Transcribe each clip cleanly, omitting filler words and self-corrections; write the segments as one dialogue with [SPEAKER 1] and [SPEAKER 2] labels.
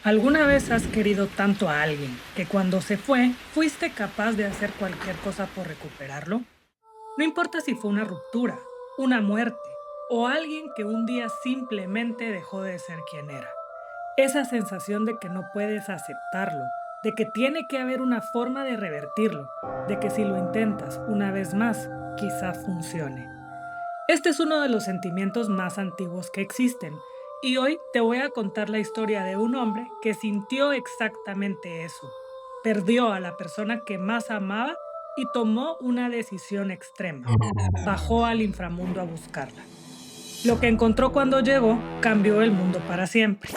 [SPEAKER 1] ¿Alguna vez has querido tanto a alguien que cuando se fue fuiste capaz de hacer cualquier cosa por recuperarlo? No importa si fue una ruptura, una muerte o alguien que un día simplemente dejó de ser quien era. Esa sensación de que no puedes aceptarlo, de que tiene que haber una forma de revertirlo, de que si lo intentas una vez más, quizá funcione. Este es uno de los sentimientos más antiguos que existen, y hoy te voy a contar la historia de un hombre que sintió exactamente eso. Perdió a la persona que más amaba y tomó una decisión extrema. Bajó al inframundo a buscarla. Lo que encontró cuando llegó cambió el mundo para siempre.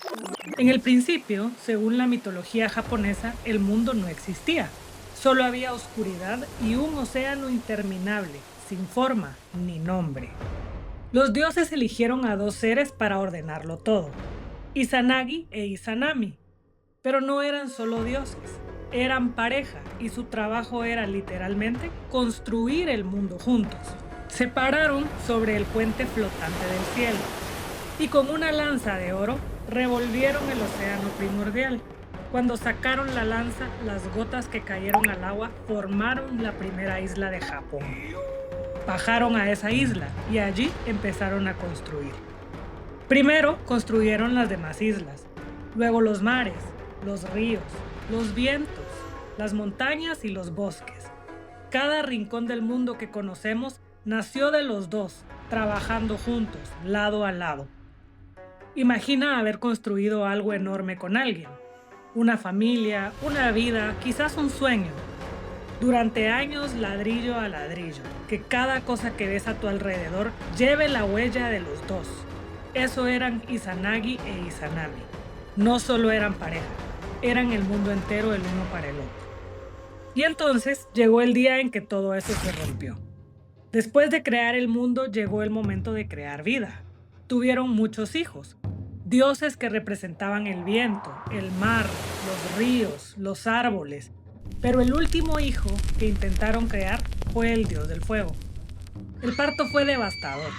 [SPEAKER 1] En el principio, según la mitología japonesa, el mundo no existía. Solo había oscuridad y un océano interminable, sin forma ni nombre. Los dioses eligieron a dos seres para ordenarlo todo, Izanagi e Izanami, pero no eran solo dioses, eran pareja y su trabajo era literalmente construir el mundo juntos. Se pararon sobre el puente flotante del cielo y con una lanza de oro revolvieron el océano primordial. Cuando sacaron la lanza, las gotas que cayeron al agua formaron la primera isla de Japón. Bajaron a esa isla y allí empezaron a construir. Primero construyeron las demás islas, luego los mares, los ríos, los vientos, las montañas y los bosques. Cada rincón del mundo que conocemos nació de los dos, trabajando juntos, lado a lado. Imagina haber construido algo enorme con alguien. Una familia, una vida, quizás un sueño. Durante años, ladrillo a ladrillo, que cada cosa que ves a tu alrededor lleve la huella de los dos. Eso eran Izanagi e Izanami. No solo eran pareja, eran el mundo entero el uno para el otro. Y entonces llegó el día en que todo eso se rompió. Después de crear el mundo, llegó el momento de crear vida. Tuvieron muchos hijos, dioses que representaban el viento, el mar, los ríos, los árboles. Pero el último hijo que intentaron crear fue el dios del fuego. El parto fue devastador.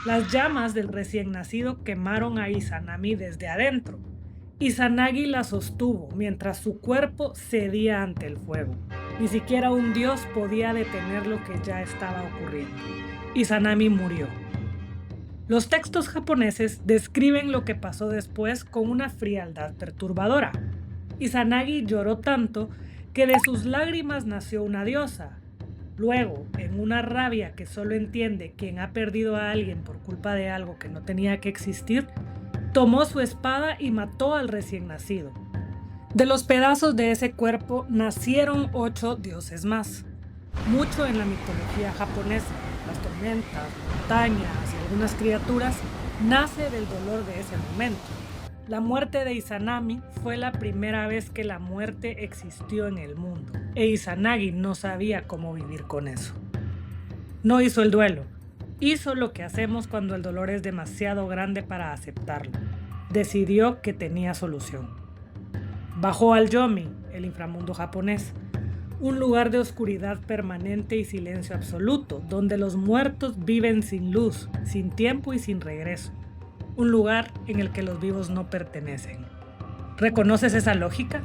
[SPEAKER 1] Las llamas del recién nacido quemaron a Izanami desde adentro. Izanagi la sostuvo mientras su cuerpo cedía ante el fuego. Ni siquiera un dios podía detener lo que ya estaba ocurriendo. Izanami murió. Los textos japoneses describen lo que pasó después con una frialdad perturbadora. Izanagi lloró tanto que de sus lágrimas nació una diosa. Luego, en una rabia que solo entiende quien ha perdido a alguien por culpa de algo que no tenía que existir, tomó su espada y mató al recién nacido. De los pedazos de ese cuerpo nacieron 8 dioses más. Mucho en la mitología japonesa, las tormentas, montañas y algunas criaturas, nace del dolor de ese momento. La muerte de Izanami fue la primera vez que la muerte existió en el mundo, e Izanagi no sabía cómo vivir con eso. No hizo el duelo, hizo lo que hacemos cuando el dolor es demasiado grande para aceptarlo. Decidió que tenía solución. Bajó al Yomi, el inframundo japonés, un lugar de oscuridad permanente y silencio absoluto, donde los muertos viven sin luz, sin tiempo y sin regreso. Un lugar en el que los vivos no pertenecen. ¿Reconoces esa lógica?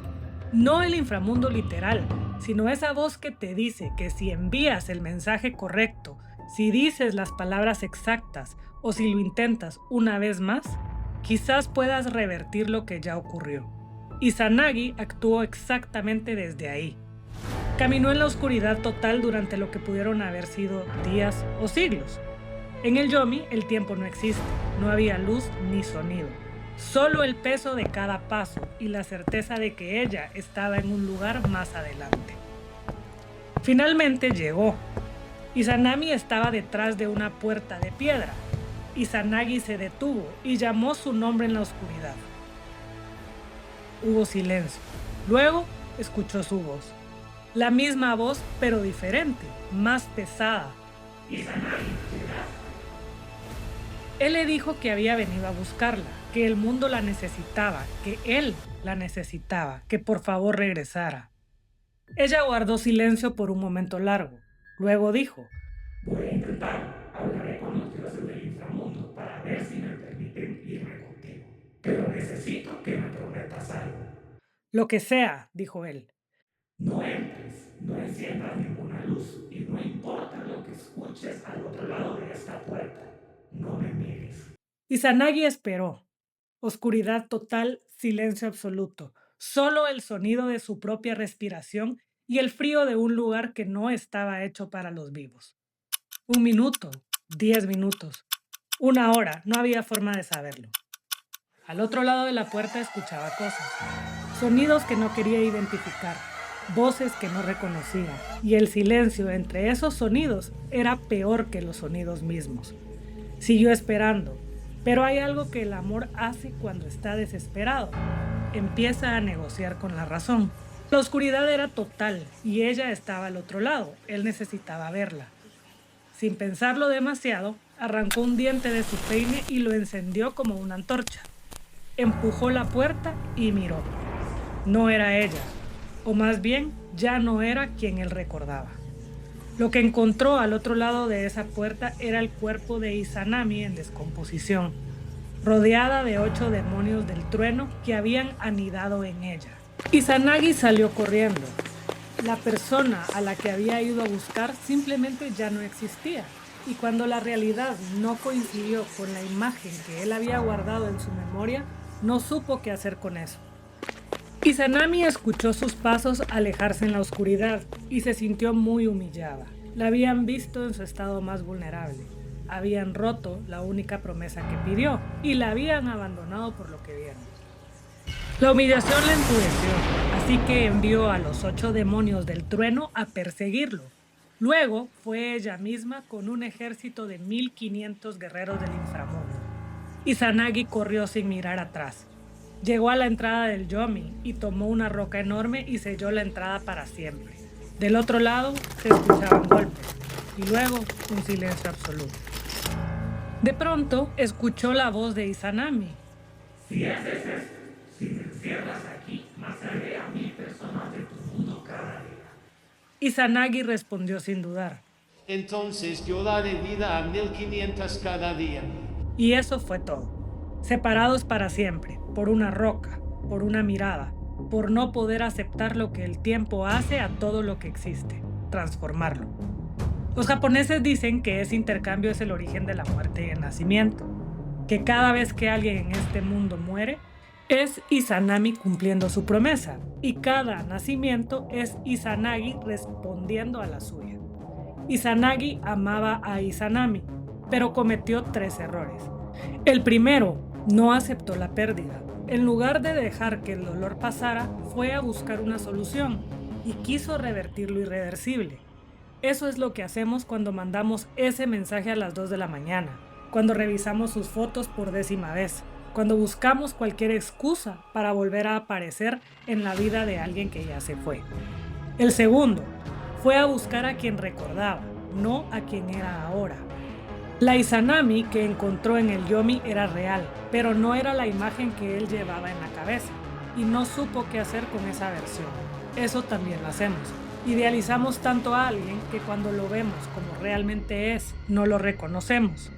[SPEAKER 1] No el inframundo literal, sino esa voz que te dice que si envías el mensaje correcto, si dices las palabras exactas o si lo intentas una vez más, quizás puedas revertir lo que ya ocurrió. Izanagi actuó exactamente desde ahí. Caminó en la oscuridad total durante lo que pudieron haber sido días o siglos. En el Yomi el tiempo no existe, no había luz ni sonido, solo el peso de cada paso y la certeza de que ella estaba en un lugar más adelante. Finalmente llegó. Izanami estaba detrás de una puerta de piedra. Izanagi se detuvo y llamó su nombre en la oscuridad. Hubo silencio. Luego escuchó su voz. La misma voz, pero diferente, más pesada. Izanagi. Él le dijo que había venido a buscarla, que el mundo la necesitaba, que él la necesitaba, que por favor regresara. Ella guardó silencio por un momento largo. Luego dijo: voy a intentar. Hablaré con los dioses del inframundo para ver si me permiten irme contigo. Pero necesito que me prometas algo. Lo que sea, dijo él.
[SPEAKER 2] No entres, no enciendas ninguna luz y no importa lo que escuches al otro lado de esta puerta. No me mires.
[SPEAKER 1] Izanagi esperó. Oscuridad total, silencio absoluto. Solo el sonido de su propia respiración y el frío de un lugar que no estaba hecho para los vivos. 1 minuto, 10 minutos, 1 hora, no había forma de saberlo. Al otro lado de la puerta escuchaba cosas, sonidos que no quería identificar, voces que no reconocía, y el silencio entre esos sonidos era peor que los sonidos mismos. Siguió esperando, pero hay algo que el amor hace cuando está desesperado. Empieza a negociar con la razón. La oscuridad era total y ella estaba al otro lado. Él necesitaba verla. Sin pensarlo demasiado, arrancó un diente de su peine y lo encendió como una antorcha. Empujó la puerta y miró. No era ella, o más bien, ya no era quien él recordaba. Lo que encontró al otro lado de esa puerta era el cuerpo de Izanami en descomposición, rodeada de 8 demonios del trueno que habían anidado en ella. Izanagi salió corriendo. La persona a la que había ido a buscar simplemente ya no existía, y cuando la realidad no coincidió con la imagen que él había guardado en su memoria, no supo qué hacer con eso. Izanami escuchó sus pasos alejarse en la oscuridad y se sintió muy humillada. La habían visto en su estado más vulnerable. Habían roto la única promesa que pidió y la habían abandonado por lo que vieron. La humillación la enfureció, así que envió a los 8 demonios del trueno a perseguirlo. Luego fue ella misma con un ejército de 1500 guerreros del inframundo. Izanagi corrió sin mirar atrás. Llegó a la entrada del Yomi y tomó una roca enorme y selló la entrada para siempre. Del otro lado se escuchaban golpes y luego un silencio absoluto. De pronto escuchó la voz de Izanami.
[SPEAKER 2] Si haces esto, si te encierras aquí, mataré a 1000 personas de tu mundo cada día.
[SPEAKER 1] Izanagi respondió sin dudar.
[SPEAKER 3] Entonces yo daré vida a 1500 cada día.
[SPEAKER 1] Y eso fue todo. Separados para siempre, por una roca, por una mirada, por no poder aceptar lo que el tiempo hace a todo lo que existe, transformarlo. Los japoneses dicen que ese intercambio es el origen de la muerte y el nacimiento, que cada vez que alguien en este mundo muere, es Izanami cumpliendo su promesa, y cada nacimiento es Izanagi respondiendo a la suya. Izanagi amaba a Izanami, pero cometió 3 errores. El primero, no aceptó la pérdida. En lugar de dejar que el dolor pasara, fue a buscar una solución y quiso revertir lo irreversible. Eso es lo que hacemos cuando mandamos ese mensaje a las 2 de la mañana, cuando revisamos sus fotos por 10ª vez, cuando buscamos cualquier excusa para volver a aparecer en la vida de alguien que ya se fue. El segundo, fue a buscar a quien recordaba, no a quien era ahora. La Izanami que encontró en el Yomi era real, pero no era la imagen que él llevaba en la cabeza, y no supo qué hacer con esa versión. Eso también lo hacemos. Idealizamos tanto a alguien que cuando lo vemos como realmente es, no lo reconocemos.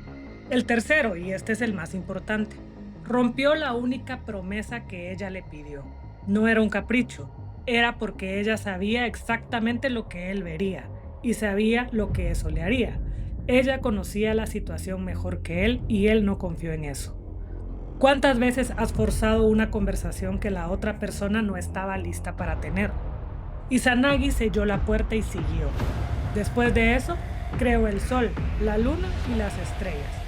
[SPEAKER 1] El tercero, y este es el más importante, rompió la única promesa que ella le pidió. No era un capricho, era porque ella sabía exactamente lo que él vería, y sabía lo que eso le haría. Ella conocía la situación mejor que él y él no confió en eso. ¿Cuántas veces has forzado una conversación que la otra persona no estaba lista para tener? Izanagi selló la puerta y siguió. Después de eso, creó el sol, la luna y las estrellas.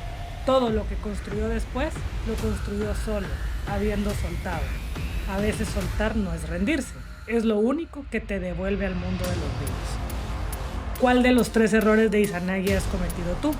[SPEAKER 1] Todo lo que construyó después, lo construyó solo, habiendo soltado. A veces soltar no es rendirse, es lo único que te devuelve al mundo de los vivos. ¿Cuál de los 3 errores de Izanagi has cometido tú?